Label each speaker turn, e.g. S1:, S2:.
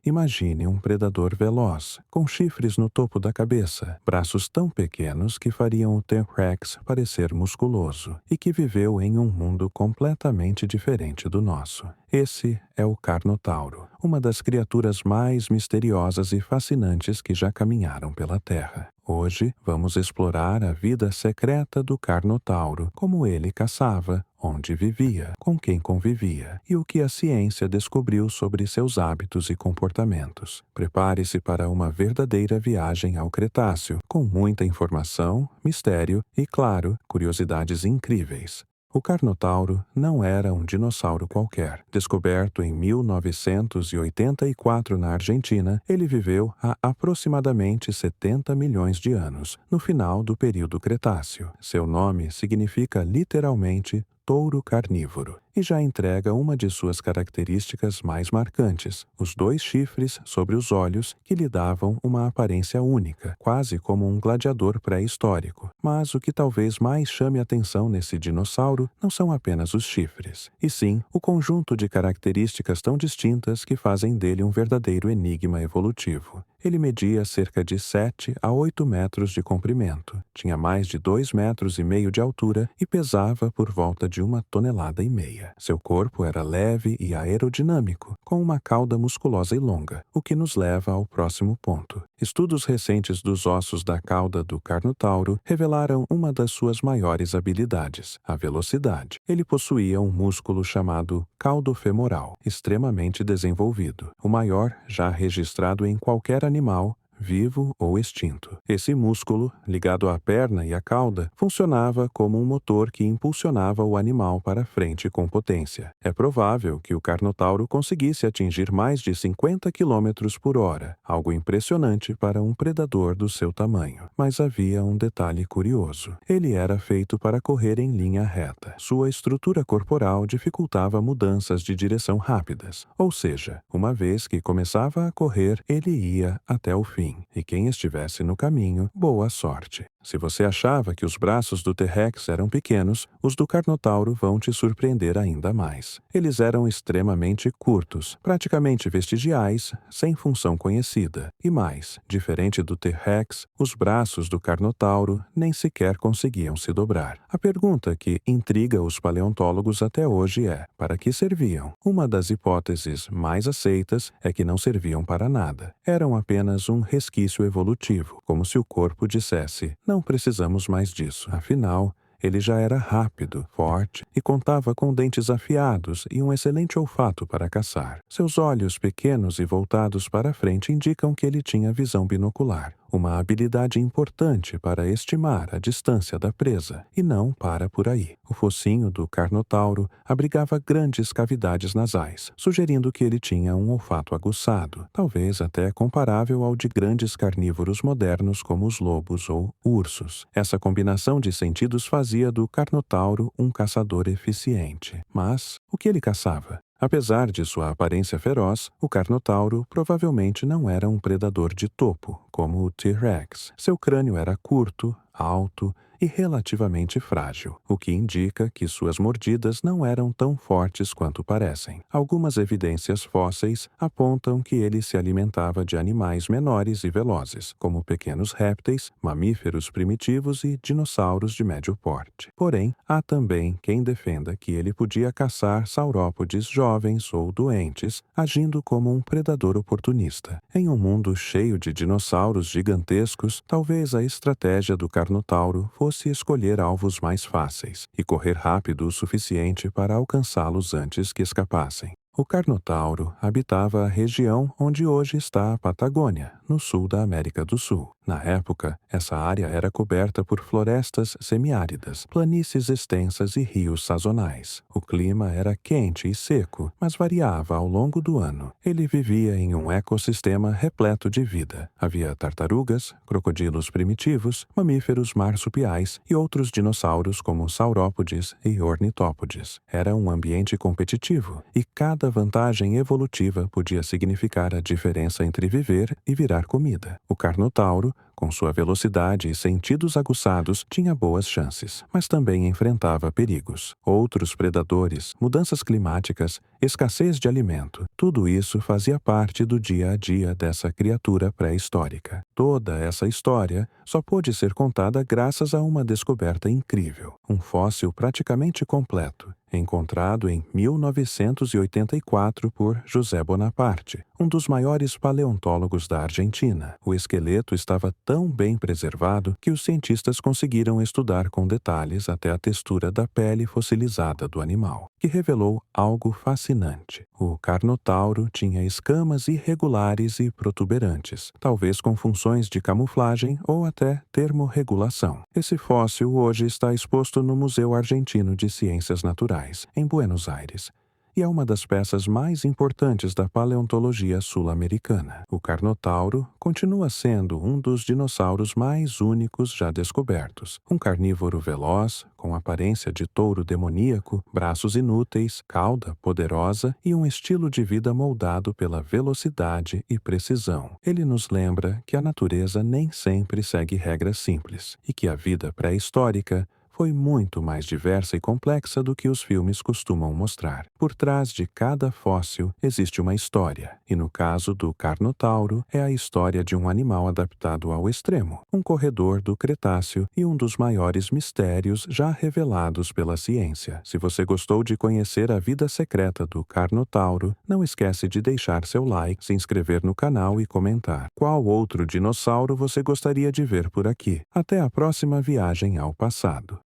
S1: Imagine um predador veloz, com chifres no topo da cabeça, braços tão pequenos que fariam o T-Rex parecer musculoso, e que viveu em um mundo completamente diferente do nosso. Esse é o Carnotauro, uma das criaturas mais misteriosas e fascinantes que já caminharam pela Terra. Hoje, vamos explorar a vida secreta do Carnotauro, como ele caçava, onde vivia, com quem convivia e o que a ciência descobriu sobre seus hábitos e comportamentos. Prepare-se para uma verdadeira viagem ao Cretáceo, com muita informação, mistério e, claro, curiosidades incríveis. O Carnotauro não era um dinossauro qualquer. Descoberto em 1984 na Argentina, ele viveu há aproximadamente 70 milhões de anos, no final do período Cretáceo. Seu nome significa literalmente touro carnívoro, e já entrega uma de suas características mais marcantes, os 2 chifres sobre os olhos que lhe davam uma aparência única, quase como um gladiador pré-histórico. Mas o que talvez mais chame atenção nesse dinossauro não são apenas os chifres, e sim o conjunto de características tão distintas que fazem dele um verdadeiro enigma evolutivo. Ele media cerca de 7 a 8 metros de comprimento, tinha mais de 2,5 metros de altura e pesava por volta de 1,5 toneladas. Seu corpo era leve e aerodinâmico, com uma cauda musculosa e longa, o que nos leva ao próximo ponto. Estudos recentes dos ossos da cauda do Carnotauro revelaram uma das suas maiores habilidades, a velocidade. Ele possuía um músculo chamado caudo femoral, extremamente desenvolvido, o maior já registrado em qualquer animal, vivo ou extinto. Esse músculo, ligado à perna e à cauda, funcionava como um motor que impulsionava o animal para frente com potência. É provável que o Carnotauro conseguisse atingir mais de 50 km por hora, algo impressionante para um predador do seu tamanho. Mas havia um detalhe curioso. Ele era feito para correr em linha reta. Sua estrutura corporal dificultava mudanças de direção rápidas, ou seja, uma vez que começava a correr, ele ia até o fim. E quem estivesse no caminho, boa sorte. Se você achava que os braços do T-Rex eram pequenos, os do Carnotauro vão te surpreender ainda mais. Eles eram extremamente curtos, praticamente vestigiais, sem função conhecida. E mais, diferente do T-Rex, os braços do Carnotauro nem sequer conseguiam se dobrar. A pergunta que intriga os paleontólogos até hoje é: para que serviam? Uma das hipóteses mais aceitas é que não serviam para nada. Eram apenas um resquício evolutivo, como se o corpo dissesse: não precisamos mais disso. Afinal, ele já era rápido, forte e contava com dentes afiados e um excelente olfato para caçar. Seus olhos pequenos e voltados para frente indicam que ele tinha visão binocular, uma habilidade importante para estimar a distância da presa, e não para por aí. O focinho do Carnotauro abrigava grandes cavidades nasais, sugerindo que ele tinha um olfato aguçado, talvez até comparável ao de grandes carnívoros modernos como os lobos ou ursos. Essa combinação de sentidos fazia do Carnotauro um caçador eficiente. Mas o que ele caçava? Apesar de sua aparência feroz, o Carnotauro provavelmente não era um predador de topo, como o T-Rex. Seu crânio era curto, alto e relativamente frágil, o que indica que suas mordidas não eram tão fortes quanto parecem. Algumas evidências fósseis apontam que ele se alimentava de animais menores e velozes, como pequenos répteis, mamíferos primitivos e dinossauros de médio porte. Porém, há também quem defenda que ele podia caçar saurópodes jovens ou doentes, agindo como um predador oportunista. Em um mundo cheio de dinossauros gigantescos, talvez a estratégia do Carnotauro fosse escolher alvos mais fáceis e correr rápido o suficiente para alcançá-los antes que escapassem. O Carnotauro habitava a região onde hoje está a Patagônia, no sul da América do Sul. Na época, essa área era coberta por florestas semiáridas, planícies extensas e rios sazonais. O clima era quente e seco, mas variava ao longo do ano. Ele vivia em um ecossistema repleto de vida. Havia tartarugas, crocodilos primitivos, mamíferos marsupiais e outros dinossauros como saurópodes e ornitópodes. Era um ambiente competitivo, e cada vantagem evolutiva podia significar a diferença entre viver e virar comida. O Carnotauro Com sua velocidade e sentidos aguçados, tinha boas chances, mas também enfrentava perigos. Outros predadores, mudanças climáticas, escassez de alimento, tudo isso fazia parte do dia a dia dessa criatura pré-histórica. Toda essa história só pôde ser contada graças a uma descoberta incrível, um fóssil praticamente completo, encontrado em 1984 por José Bonaparte, um dos maiores paleontólogos da Argentina. O esqueleto estava tão bem preservado que os cientistas conseguiram estudar com detalhes até a textura da pele fossilizada do animal, que revelou algo fascinante. O Carnotauro tinha escamas irregulares e protuberantes, talvez com funções de camuflagem ou até termorregulação. Esse fóssil hoje está exposto no Museu Argentino de Ciências Naturais, em Buenos Aires, e é uma das peças mais importantes da paleontologia sul-americana. O Carnotauro continua sendo um dos dinossauros mais únicos já descobertos. Um carnívoro veloz, com aparência de touro demoníaco, braços inúteis, cauda poderosa e um estilo de vida moldado pela velocidade e precisão. Ele nos lembra que a natureza nem sempre segue regras simples e que a vida pré-histórica foi muito mais diversa e complexa do que os filmes costumam mostrar. Por trás de cada fóssil existe uma história, e no caso do Carnotauro é a história de um animal adaptado ao extremo, um corredor do Cretáceo e um dos maiores mistérios já revelados pela ciência. Se você gostou de conhecer a vida secreta do Carnotauro, não esquece de deixar seu like, se inscrever no canal e comentar. Qual outro dinossauro você gostaria de ver por aqui? Até a próxima viagem ao passado.